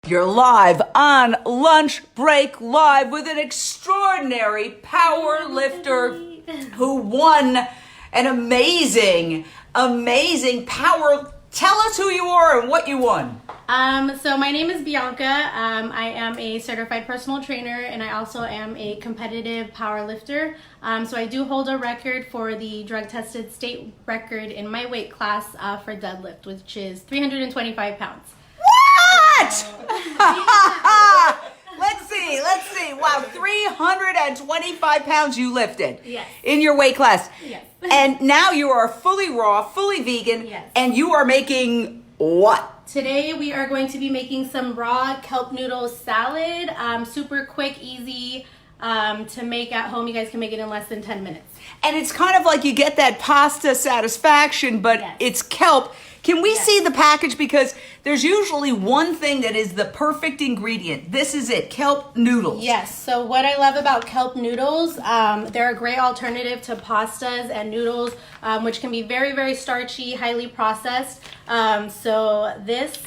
You're live on Lunch Break Live with an extraordinary power lifter who won an amazing power. Tell us who you are and what you won. So my name is Bianca. I am a certified personal trainer, and I also am a competitive power lifter. So I do hold a record for the drug-tested state record in my weight class for deadlift, which is 325 pounds. What? Let's see. Wow, 325 pounds you lifted. Yes. In your weight class. Yes. And now you are fully raw, fully vegan. Yes. And you are making what? Today we are going to be making some raw kelp noodle salad. Super quick, easy to make at home. You guys can make it in less than 10 minutes. And it's kind of like you get that pasta satisfaction, but Yes. it's kelp. Can we Yes. see the package? Because there's usually one thing that is the perfect ingredient. This is it, kelp noodles. Yes, so what I love about kelp noodles, they're a great alternative to pastas and noodles, which can be very, very starchy, highly processed. So this,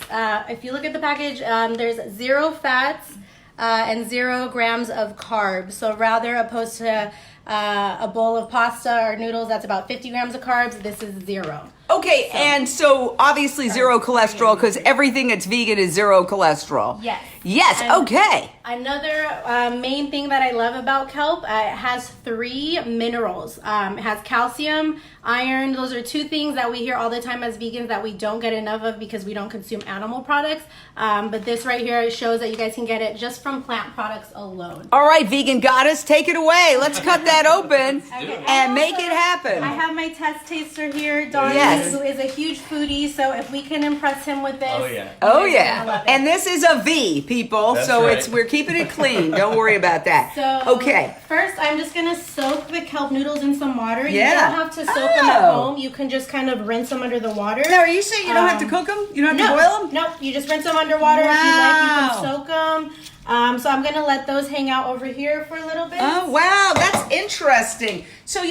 if you look at the package, there's 0 fats and 0 grams of carbs. So rather opposed to a bowl of pasta or noodles that's about 50 grams of carbs, this is 0. Okay, and so obviously 0 cholesterol, because everything that's vegan is 0 cholesterol. Yes. Yes, And okay. Another main thing that I love about kelp, it has 3 minerals. It has calcium, iron. Those are 2 things that we hear all the time as vegans that we don't get enough of because we don't consume animal products. But this right here shows that you guys can get it just from plant products alone. All right, vegan goddess, take it away. Let's cut that open Okay. and make it happen. I have my test taster here, Donnie, Yes. who is a huge foodie. So if we can impress him with this. Oh, yeah. you Oh guys are yeah, gonna love it. and this is a V, people. That's so right. we're keeping it clean. Don't worry about that. So Okay. first, I'm just gonna soak the kelp noodles in some water. Yeah. You don't have to soak them at Oh. home. You can just kind of rinse them under the water. Now, are you saying you don't have to cook them? You don't have to boil them? Nope. You just rinse them underwater. If you like, you Wow. can soak them. So I'm gonna let those hang out over here for a little bit. Oh, wow, that's interesting. So,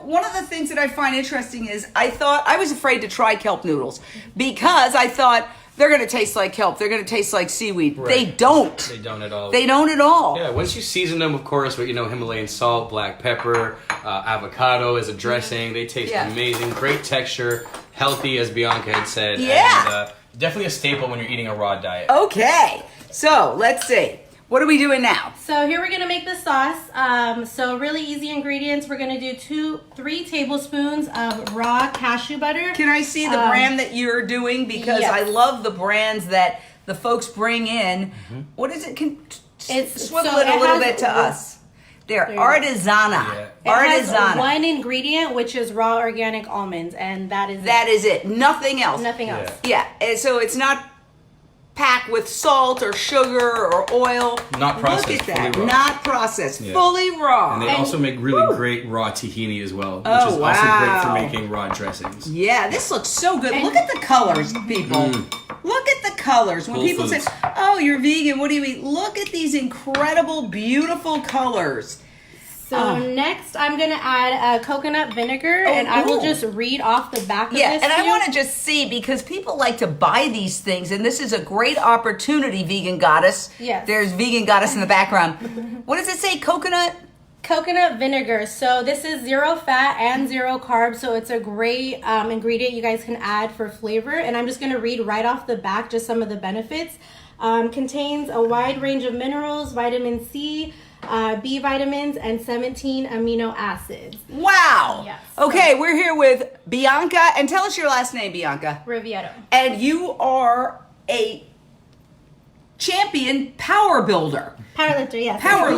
one of the things that I find interesting is I was afraid to try kelp noodles because I thought they're going to taste like kelp. They're going to taste like seaweed. Right. They don't. They don't at all. They don't at all. Yeah, once you season them, of course, with Himalayan salt, black pepper, avocado as a dressing, they taste Yeah. amazing. Great texture, healthy, as Bianca had said. Yeah. And, definitely a staple when you're eating a raw diet. Okay, so let's see. What are we doing now? So here we're gonna make the sauce. So really easy ingredients. We're gonna do 3 tablespoons of raw cashew butter. Can I see the brand that you're doing? Because yes. I love the brands that the folks bring in. What is it? It's- Swivel so it a it little has- bit to us. They're you go. Artisana. Yeah. It has Artisana. one ingredient, which is raw organic almonds, and that is That is it. Nothing else. nothing else. Yeah, and so it's not packed with salt or sugar or oil. Not processed, Look at that. fully raw. Not processed. Yeah. Fully raw. And they also make really great raw tahini as well, which Oh, is also great wow. for making raw dressings. Yeah, this looks so good. Look at the colors, people. Look at the colors. When Whole people Foods. say, "Oh, you're vegan. What do you eat?" Look at these incredible, beautiful colors. So next, I'm gonna add coconut vinegar, and I will ooh. just read off the back of Yeah, this. and to I you. want to just see, because people like to buy these things, and this is a great opportunity, vegan goddess. Yes. There's vegan goddess in the background. What does it say? Coconut? Coconut vinegar. So this is 0 fat and 0 carbs, so it's a great ingredient you guys can add for flavor. And I'm just gonna read right off the back just some of the benefits. Contains a wide range of minerals, vitamin C, B vitamins, and 17 amino acids. Wow. Yes. Okay, we're here with Bianca, and tell us your last name, Bianca. Rivietto. And you are a champion power builder. Powerlifter, yes. Power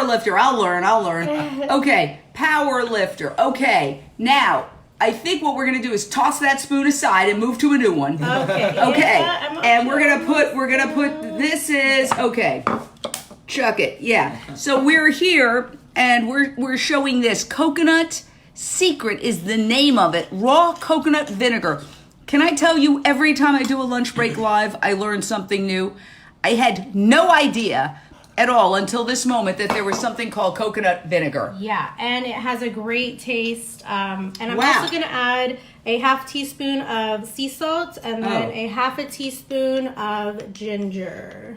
lifter. I'll learn. Okay, power lifter. Okay, now I think what we're gonna do is toss that spoon aside and move to a new one. Okay. Okay, Yeah, and we're gonna put. This is okay. Chuck it. Yeah. So we're here and we're showing this coconut secret is the name of it. Raw coconut vinegar. Can I tell you, every time I do a lunch break live, I learn something new. I had no idea at all until this moment that there was something called coconut vinegar. Yeah, and it has a great taste. And I'm Wow. also going to add a half teaspoon of sea salt, and then a half a teaspoon of ginger.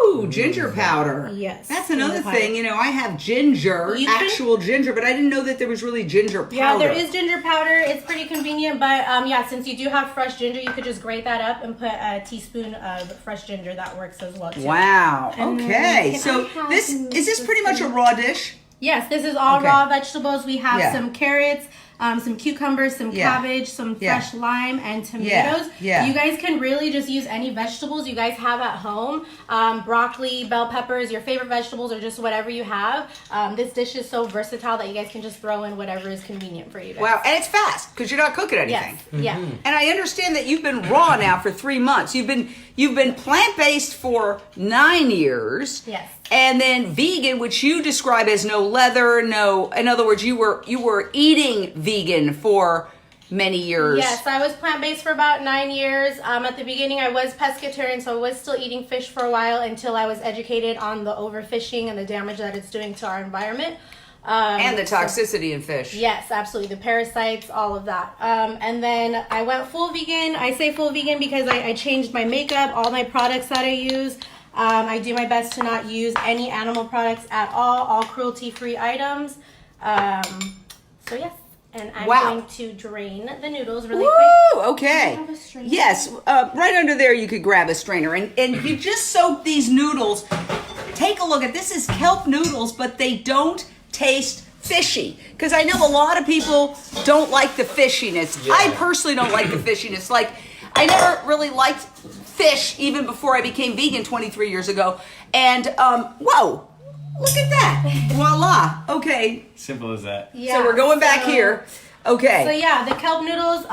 Ooh, ginger powder. Yes. That's another thing. You know, I have ginger, actual ginger, but I didn't know that there was really ginger powder. Yeah, there is ginger powder. It's pretty convenient, but yeah, since you do have fresh ginger, you could just grate that up and put a teaspoon of fresh ginger. That works as well too. Wow. Okay. So is this pretty much a raw dish? Yes, this is all raw vegetables. We have some carrots, some cucumbers, some cabbage, some fresh lime, and tomatoes. You guys can really just use any vegetables you guys have at home. Broccoli, bell peppers, your favorite vegetables, or just whatever you have. This dish is so versatile that you guys can just throw in whatever is convenient for you guys. Wow, and it's fast because you're not cooking anything. Yes. Yeah. And I understand that you've been raw now for 3 months. You've been plant-based for 9 years. Yes. And then vegan, which you describe as no leather, in other words, you were eating vegan for many years. Yes, I was plant-based for about 9 years. At the beginning, I was pescatarian, so I was still eating fish for a while until I was educated on the overfishing and the damage that it's doing to our environment. And the toxicity in fish. Yes, absolutely. The parasites, all of that. And then I went full vegan. I say full vegan because I changed my makeup, all my products that I use. I do my best to not use any animal products at all cruelty-free items. So yes, and I'm going to drain the noodles really quick. Okay. Yes, right under there you could grab a strainer. And you just soak these noodles. Take a look at this. Is kelp noodles, but they don't taste fishy. Because I know a lot of people don't like the fishiness. Yeah. I personally don't like the fishiness. Like, I never really liked fish even before I became vegan 23 years ago. And, whoa, look at that. Voila. Okay. Simple as that. Yeah, so we're going back here. Okay. So yeah, the kelp noodles,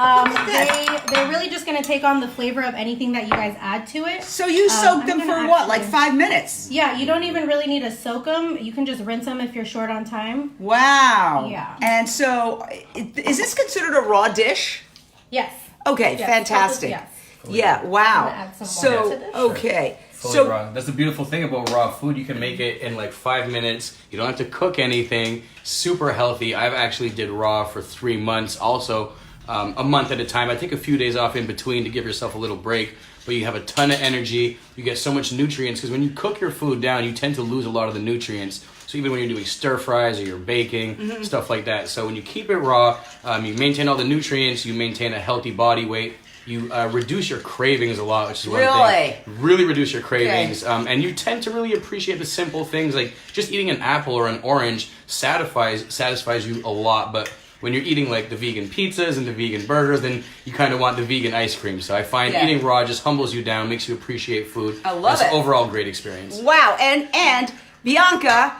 they're really just going to take on the flavor of anything that you guys add to it. So you soak them for what, like 5 minutes? Yeah, you don't even really need to soak them. You can just rinse them if you're short on time. Wow. Yeah. And so, is this considered a raw dish? Yes. Okay, yes, fantastic. Yes. Yeah, wow. Add some So, water to this. okay. Fully raw. That's the beautiful thing about raw food. You can make it in like 5 minutes. You don't have to cook anything. Super healthy. I've actually did raw for 3 months. Also, a month at a time. I take a few days off in between to give yourself a little break. But you have a ton of energy. You get so much nutrients because when you cook your food down, you tend to lose a lot of the nutrients. So even when you're doing stir fries or you're baking, stuff like that. So when you keep it raw, you maintain all the nutrients. You maintain a healthy body weight. You reduce your cravings a lot, which is one thing. Really reduce your cravings. Okay. And you tend to really appreciate the simple things, like just eating an apple or an orange satisfies you a lot. But when you're eating like the vegan pizzas and the vegan burgers, then you kind of want the vegan ice cream. So I find eating raw just humbles you down, makes you appreciate food. I love it. It's an overall great experience. Wow. And Bianca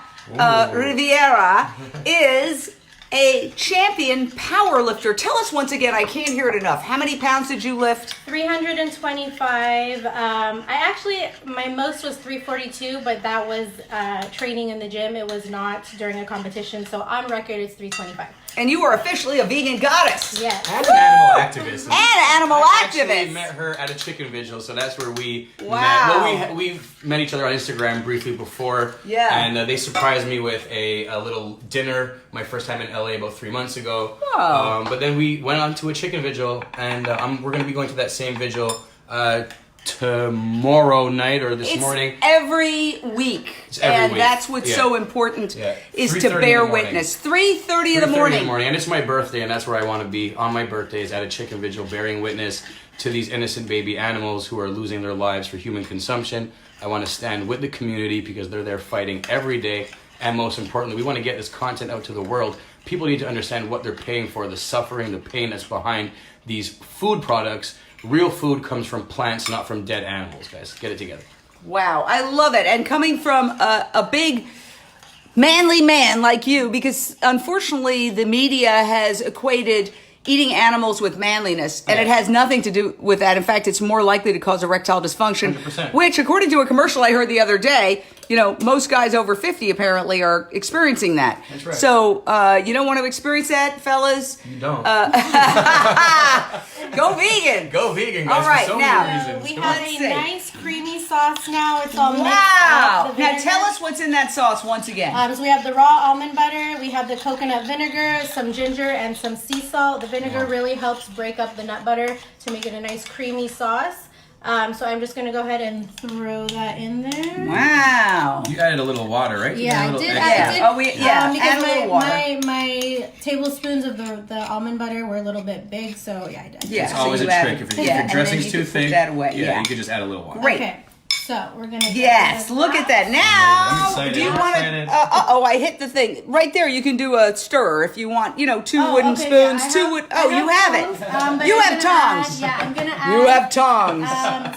Riviera is a champion powerlifter. Tell us once again, I can't hear it enough. How many pounds did you lift? 325. My most was 342, but that was training in the gym. It was not during a competition. So on record, it's 325. And you are officially a vegan goddess. Yes. And an animal activist. I actually met her at a chicken vigil, so that's where we met. Wow. Well, we've met each other on Instagram briefly before. Yeah. And they surprised me with a little dinner my first time in LA about 3 months ago. Oh. But then we went on to a chicken vigil, and we're going to be going to that same vigil tomorrow night or this morning. Every week. It's every week. That's what's so important is to 3:30 bear in the morning. witness. 3:30 in the morning. And it's my birthday, and that's where I want to be on my birthdays at a chicken vigil, bearing witness to these innocent baby animals who are losing their lives for human consumption. I want to stand with the community because they're there fighting every day. And most importantly, we want to get this content out to the world. People need to understand what they're paying for, the suffering, the pain that's behind these food products. Real food comes from plants, not from dead animals, guys. Get it together. Wow, I love it. And coming from a big manly man like you, because unfortunately the media has equated eating animals with manliness, and it has nothing to do with that. In fact, it's more likely to cause erectile dysfunction, 100%. which, according to a commercial I heard the other day, most guys over 50 apparently are experiencing that. That's right. So you don't want to experience that, fellas? You don't. Go vegan. Go vegan, guys. All right, for so now, many reasons. We Come have on. a nice creamy sauce now. It's all mixed Wow. up. The Now vinegar. tell us what's in that sauce once again. So we have the raw almond butter, we have the coconut vinegar, some ginger, and some sea salt. The vinegar really helps break up the nut butter to make it a nice creamy sauce. So I'm just gonna go ahead and throw that in there. Wow. You added a little water, right? Yeah, I did. Oh, add a Because little water. my tablespoons of the almond butter were a little bit big, so yeah, I did. Yeah. It's So always a you add- trick. If yeah, your and then dressing's you too can put thick, that away, yeah. you could just add a little water. Great. Okay, so we're gonna. get Yes, rid of look at that. Now, I'm excited, do you I'm want to? excited. I hit the thing right there. You can do a stir if you want. 2 Oh, wooden okay, spoons. yeah, I two have- wood. I Oh, you have tongs, it. but You I'm have gonna add- tongs. I'm gonna add. You have tongs.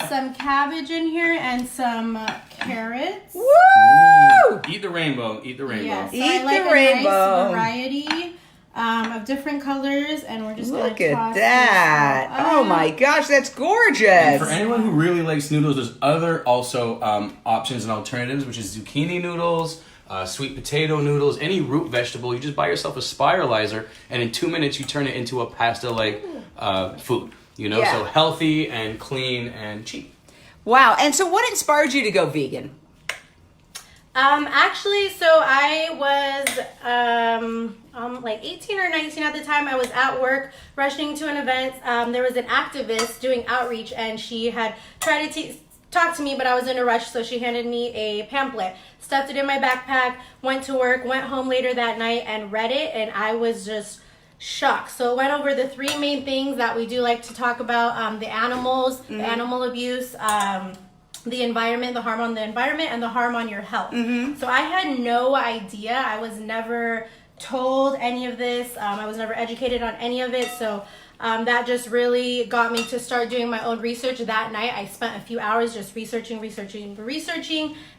Some cabbage in here and some carrots. Woo! Eat the rainbow. Eat the rainbow. Yes, so Eat I like the a rainbow. nice variety of different colors, and we're just Look gonna at toss that. this all Oh up. my gosh, that's And gorgeous. for anyone who really likes noodles, there's other also options and alternatives, which is zucchini noodles, sweet potato noodles, any root vegetable. You just buy yourself a spiralizer, and in 2 minutes you turn it into a pasta-like food. Yeah. So healthy and clean and cheap. Wow. And so what inspired you to go vegan? Actually, so I was like 18 or 19 at the time. I was at work rushing to an event. There was an activist doing outreach, and she had tried to talk to me, but I was in a rush, so she handed me a pamphlet, stuffed it in my backpack, went to work, went home later that night and read it, and I was just shocked. So it went over the 3 main things that we do like to talk about: the animals, the animal abuse, the environment, the harm on the environment, and the harm on your health. So I had no idea. I was never told any of this. I was never educated on any of it. So that just really got me to start doing my own research. That night I spent a few hours just researching,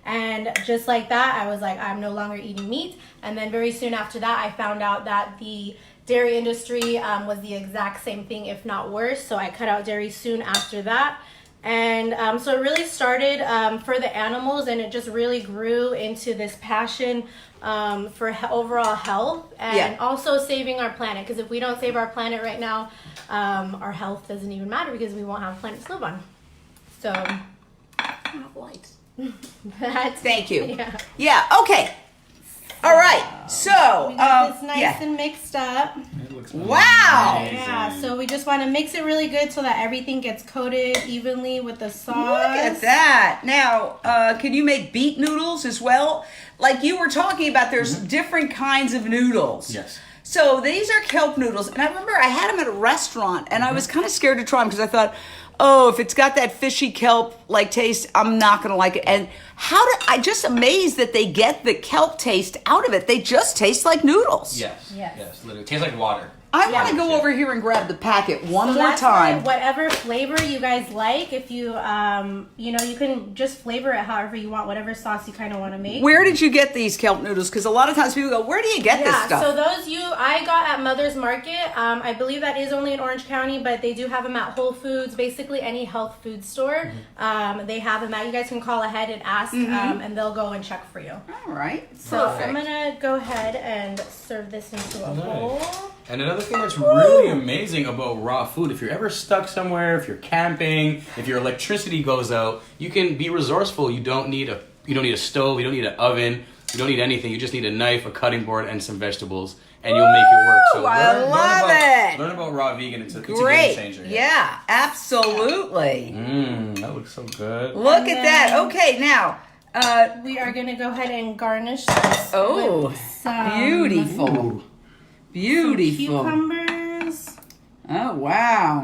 and just like that I was like, I'm no longer eating meat. And then very soon after that I found out that the dairy industry was the exact same thing, if not worse. So I cut out dairy soon after that. And so it really started for the animals, and it just really grew into this passion for overall health and also saving our planet. Because if we don't save our planet right now, our health doesn't even matter, because we won't have a planet to live on. So that's, Thank you. Yeah. Yeah. Okay. All right. So, We got this nice yeah. and mixed up. It looks Wow. amazing. Yeah, so we just want to mix it really good so that everything gets coated evenly with the sauce. Look at that. Now, can you make beet noodles as well? Like you were talking about, there's different kinds of noodles. Yes. So these are kelp noodles. And I remember I had them at a restaurant, and I was kind of scared to try them because I thought, oh, if it's got that fishy kelp like taste, I'm not going to like it. And I'm just amazed that they get the kelp taste out of it. They just taste like noodles. Yes. Yes. Yes. Literally. It tastes like water. I want to Yeah. go over here and grab the packet one So more that's time. why whatever flavor you guys like, if you, you can just flavor it however you want, whatever sauce you kind of want to make. Where did you get these kelp noodles? Because a lot of times people go, where do you get this stuff? So those I got at Mother's Market. I believe that is only in Orange County, but they do have them at Whole Foods, basically any health food store. They have them at. You guys can call ahead and ask, and they'll go and check for you. All right. So Perfect. I'm gonna go ahead and serve this into a bowl. And another thing that's really amazing about raw food, if you're ever stuck somewhere, if you're camping, if your electricity goes out, you can be resourceful. You don't need a stove, you don't need an oven, you don't need anything. You just need a knife, a cutting board, and some vegetables, and you'll make it work. So I love it. Learn about raw vegan. It's a Great. game changer. Yeah, absolutely. That looks so good. Look at that. Okay, now, We are gonna go ahead and garnish this oh, with some beautiful. Beautiful. cucumbers, Oh, wow.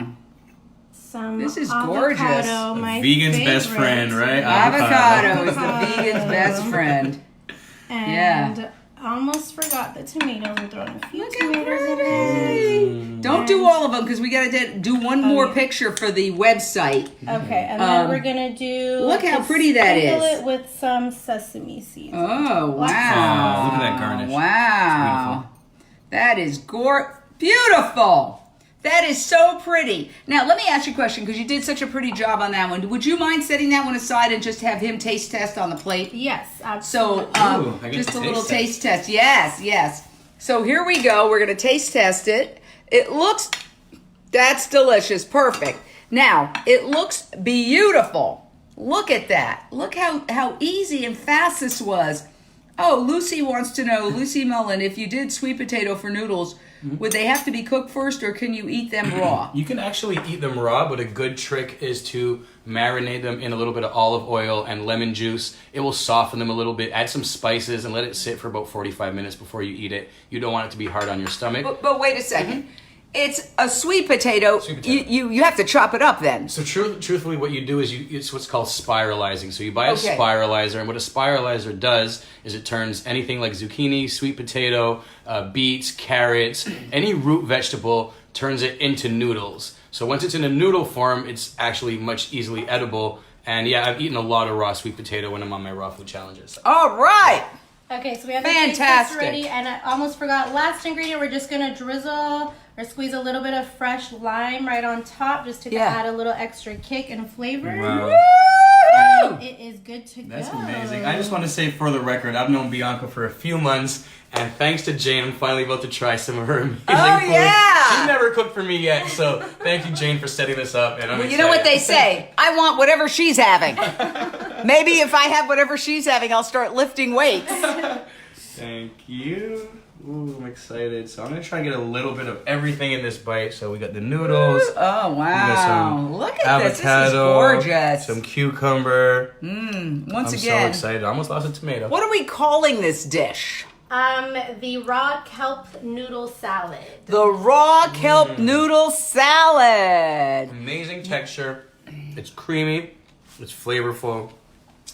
some This is avocado, gorgeous. my Vegan's best favorite. friend, right? Avocado is the Avocado. vegan's best friend. And I almost forgot the tomatoes. We're throwing a few tomatoes in there. Don't do all of them because we got to do one more picture for the website. Okay, and then we're gonna do. Look how pretty that sprinkle is. it with some sesame seeds. Oh, wow. Look at that garnish. Wow. That is beautiful. That is so pretty. Now, let me ask you a question because you did such a pretty job on that one. Would you mind setting that one aside and just have him taste test on the plate? Yes, So, absolutely. Ooh, I get just to a little taste taste test. Yes, yes. So here we go. We're going to taste test it. That's delicious. Perfect. Now, it looks beautiful. Look at that. Look how easy and fast this was. Oh, Lucy wants to know, Lucy Mullen, if you did sweet potato for noodles, would they have to be cooked first or can you eat them raw? You can actually eat them raw, but a good trick is to marinate them in a little bit of olive oil and lemon juice. It will soften them a little bit. Add some spices and let it sit for about 45 minutes before you eat it. You don't want it to be hard on your stomach. But wait a second. It's a sweet potato. You have to chop it up then. So truthfully, what you do is it's what's called spiralizing. So you buy a spiralizer, and what a spiralizer does is it turns anything like zucchini, sweet potato, beets, carrots, any root vegetable, turns it into noodles. So once it's in a noodle form, it's actually much easily edible. And yeah, I've eaten a lot of raw sweet potato when I'm on my raw food challenges. All right. Okay, so we have the taste test ready, and I almost forgot last ingredient. We're just gonna drizzle or squeeze a little bit of fresh lime right on top, just to add a little extra kick and flavor. Wow. And it is good to go. That's amazing. I just want to say for the record, I've known Bianca for a few months, and thanks to Jane, I'm finally about to try some of her amazing food. Yeah! She's never cooked for me yet, so thank you, Jane, for setting this up. And I'm excited. You know what they say, I want whatever she's having. Maybe if I have whatever she's having, I'll start lifting weights. Thank you. Ooh, I'm excited. So I'm going to try and get a little bit of everything in this bite. So we got the noodles. Oh, wow. Look at avocado, this. This is gorgeous. Some cucumber. Once I'm again. so excited. I almost lost a tomato. What are we calling this dish? The raw kelp noodle salad. The raw kelp noodle salad. Amazing texture. It's creamy. It's flavorful.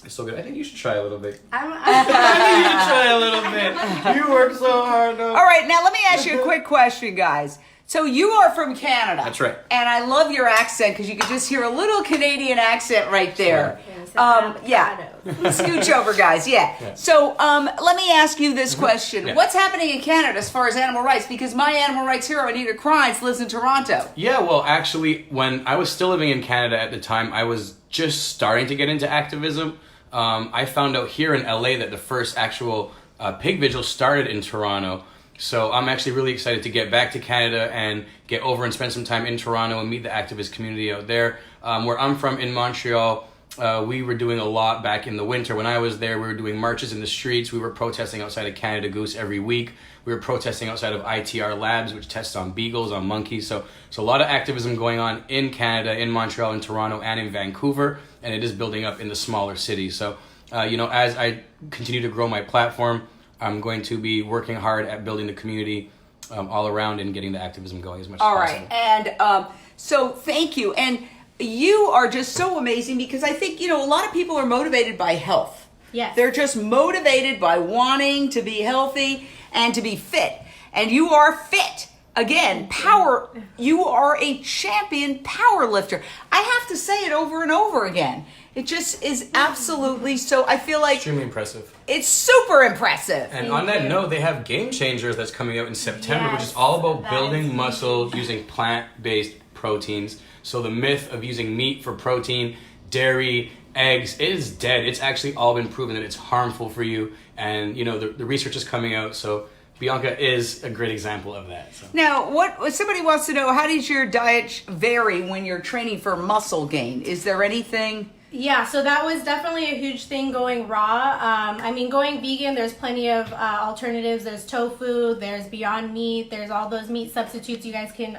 It's so good. I think you should try a little bit. I think you should try a little bit. You work so hard, though. All right, now let me ask you a quick question, guys. So you are from Canada. That's right. And I love your accent because you can just hear a little Canadian accent right there. Yeah. Scooch over, guys. Yeah. So let me ask you this question. Yeah. What's happening in Canada as far as animal rights? Because my animal rights hero, Anita Krines, lives in Toronto. Yeah, well, actually, when I was still living in Canada at the time, I was just starting to get into activism. I found out here in LA that the first actual pig vigil started in Toronto. So I'm actually really excited to get back to Canada and get over and spend some time in Toronto and meet the activist community out there. Where I'm from in Montreal, we were doing a lot back in the winter. When I was there, we were doing marches in the streets. We were protesting outside of Canada Goose every week. We were protesting outside of ITR Labs, which tests on beagles, on monkeys. So a lot of activism going on in Canada, in Montreal, in Toronto, and in Vancouver. And it is building up in the smaller cities. So, as I continue to grow my platform, I'm going to be working hard at building the community all around and getting the activism going as much as possible. All right. And so thank you. And you are just so amazing because I think, a lot of people are motivated by health. Yes. They're just motivated by wanting to be healthy and to be fit. And you are fit. Again, you are a champion power lifter. I have to say it over and over again. It just is absolutely so. I feel like extremely impressive. It's super impressive. And on that note, they have Game Changers that's coming out in September, which is all about building muscle using plant-based proteins. So the myth of using meat for protein, dairy, eggs, it is dead. It's actually all been proven that it's harmful for you. And, the research is coming out. So Bianca is a great example of that. So. Now, what somebody wants to know, how does your diet vary when you're training for muscle gain? Is there anything? Yeah, so that was definitely a huge thing going raw. Going vegan, there's plenty of alternatives. There's tofu, there's Beyond Meat, there's all those meat substitutes you guys can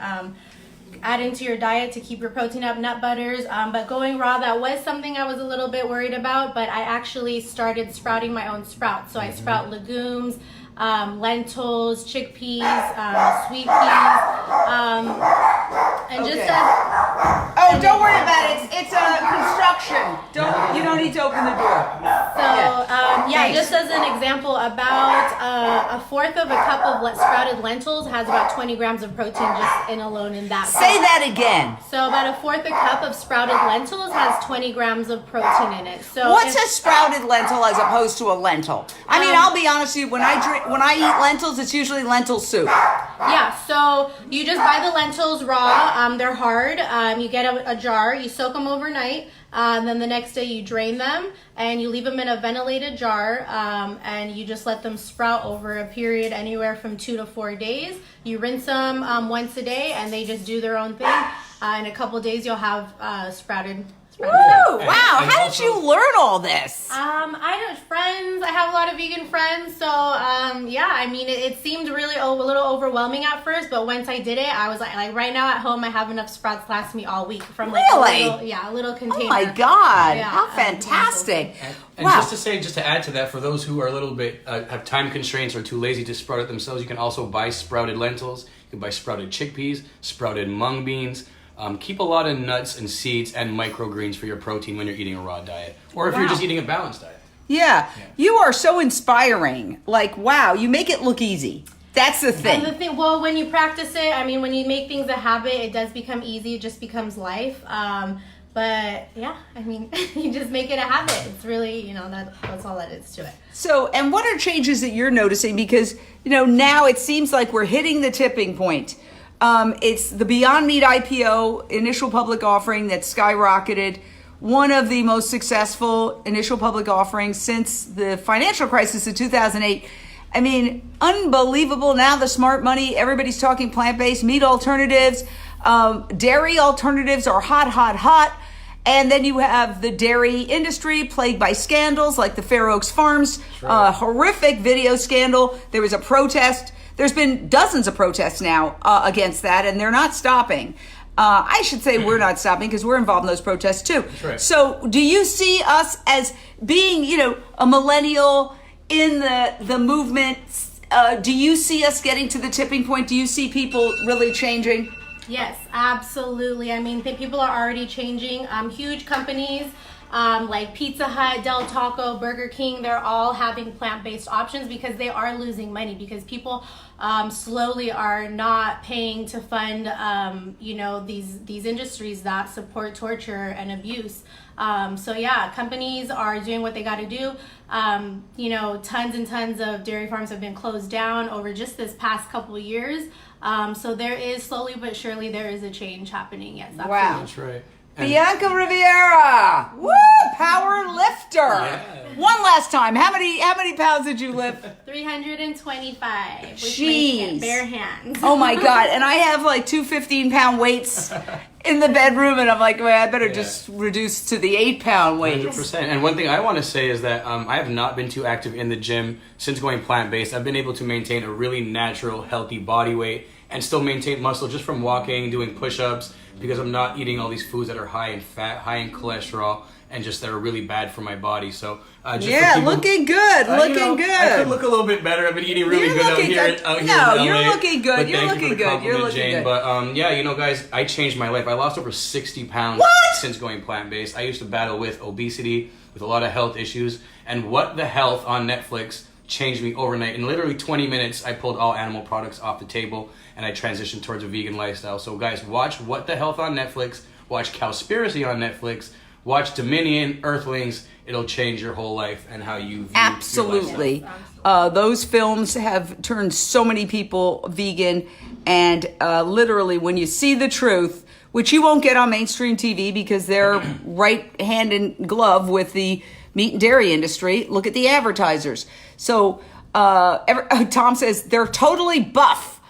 add into your diet to keep your protein up, nut butters. But going raw, that was something I was a little bit worried about, but I actually started sprouting my own sprouts. So I sprout legumes, lentils, chickpeas, sweet peas, and just don't worry about it. It's a construction. You don't need to open the door. So just as an example, about a fourth of a cup of sprouted lentils has about 20 grams of protein just alone in that. Say that again. So about a fourth a cup of sprouted lentils has 20 grams of protein in it. So what's a sprouted lentil as opposed to a lentil? I'll be honest with you. When I eat lentils, it's usually lentil soup. Yeah, so you just buy the lentils raw. They're hard. You get a jar. You soak them overnight. Then the next day you drain them and you leave them in a ventilated jar, and you just let them sprout over a period anywhere from 2 to 4 days. You rinse them once a day and they just do their own thing. In a couple of days you'll have sprouted Woo! Wow! And How also- did you learn all this? I know friends. I have a lot of vegan friends, so yeah. I mean, it seemed really a little overwhelming at first, but once I did it, I was like right now at home, I have enough sprouts to last me all week from like Really? a little container. Oh my God! Yeah, How fantastic! And Wow. just to add to that, for those who are a little bit have time constraints or too lazy to sprout it themselves, you can also buy sprouted lentils. You can buy sprouted chickpeas, sprouted mung beans. Keep a lot of nuts and seeds and microgreens for your protein when you're eating a raw diet, or if you're just eating a balanced diet. Yeah, you are so inspiring. Like, wow, you make it look easy. That's the thing. And the thing, well, when you practice it, I mean, when you make things a habit, it does become easy. It just becomes life. But yeah, I mean, you just make it a habit. It's really, that's all that is to it. So, and what are changes that you're noticing? Because, now it seems like we're hitting the tipping point. It's the Beyond Meat IPO initial public offering that skyrocketed. One of the most successful initial public offerings since the financial crisis of 2008. I mean, unbelievable. Now the smart money, everybody's talking plant-based meat alternatives. Dairy alternatives are hot, hot, hot. And then you have the dairy industry plagued by scandals like the Fair Oaks Farms, horrific video scandal. There was a protest. There's been dozens of protests now against that, and they're not stopping. I should say we're not stopping because we're involved in those protests too. That's right. So do you see us as being, a millennial in the movement? Do you see us getting to the tipping point? Do you see people really changing? Yes, absolutely. I mean, people are already changing. Huge companies like Pizza Hut, Del Taco, Burger King, they're all having plant-based options because they are losing money because people slowly are not paying to fund, these industries that support torture and abuse. So yeah, companies are doing what they got to do. Tons and tons of dairy farms have been closed down over just this past couple of years. So there is slowly but surely there is a change happening. Yes, absolutely. Wow. That's right. Bianca Riviera, woo, power lifter. Yeah. One last time, how many pounds did you lift? 325 with Jeez. my bare hands. Oh my God! And I have like two 15-pound weights in the bedroom, and I'm like, well, I better just reduce to the 8-pound weight. 100%. And one thing I want to say is that I have not been too active in the gym since going plant-based. I've been able to maintain a really natural, healthy body weight and still maintain muscle just from walking, doing push-ups, because I'm not eating all these foods that are high in fat, high in cholesterol, and just that are really bad for my body. So just Yeah, for people, looking good, looking good. I could look a little bit better. I've been eating really You're good out looking here. good. Out here No, in LA. you're looking good. But You're thank looking you for the good. You're compliment, looking Jane. good. But guys, I changed my life. I lost over 60 pounds What? since going plant-based. I used to battle with obesity, with a lot of health issues, and What the Health on Netflix changed me overnight. In literally 20 minutes, I pulled all animal products off the table, and I transitioned towards a vegan lifestyle. So guys, watch What the Health on Netflix. Watch Cowspiracy on Netflix. Watch Dominion, Earthlings. It'll change your whole life and how you view Absolutely. your lifestyle. Those films have turned so many people vegan, and literally when you see the truth, which you won't get on mainstream TV because they're right hand in glove with the meat and dairy industry. Look at the advertisers. So Tom says they're totally buff.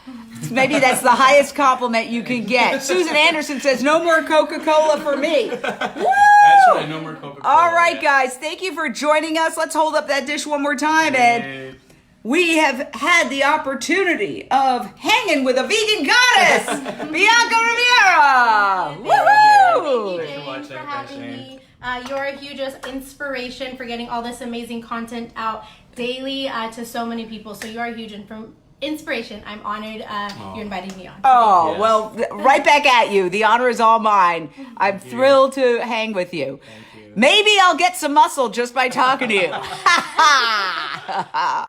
Maybe that's the highest compliment you can get. Susan Anderson says, no more Coca-Cola for me. Woo! That's right, no more Coca-Cola. All right, guys, thank you for joining us. Let's hold up that dish one more time. And we have had the opportunity of hanging with a vegan goddess, Bianca Riviera. Woohoo! Thank you, Jane, for having me. You're a huge inspiration for getting all this amazing content out daily to so many people. So you are a huge inspiration. I'm honored you invited me on. Oh, Yes. well, right back at you. The honor is all mine. I'm thrilled to hang with you. Thank you. Maybe I'll get some muscle just by talking to you.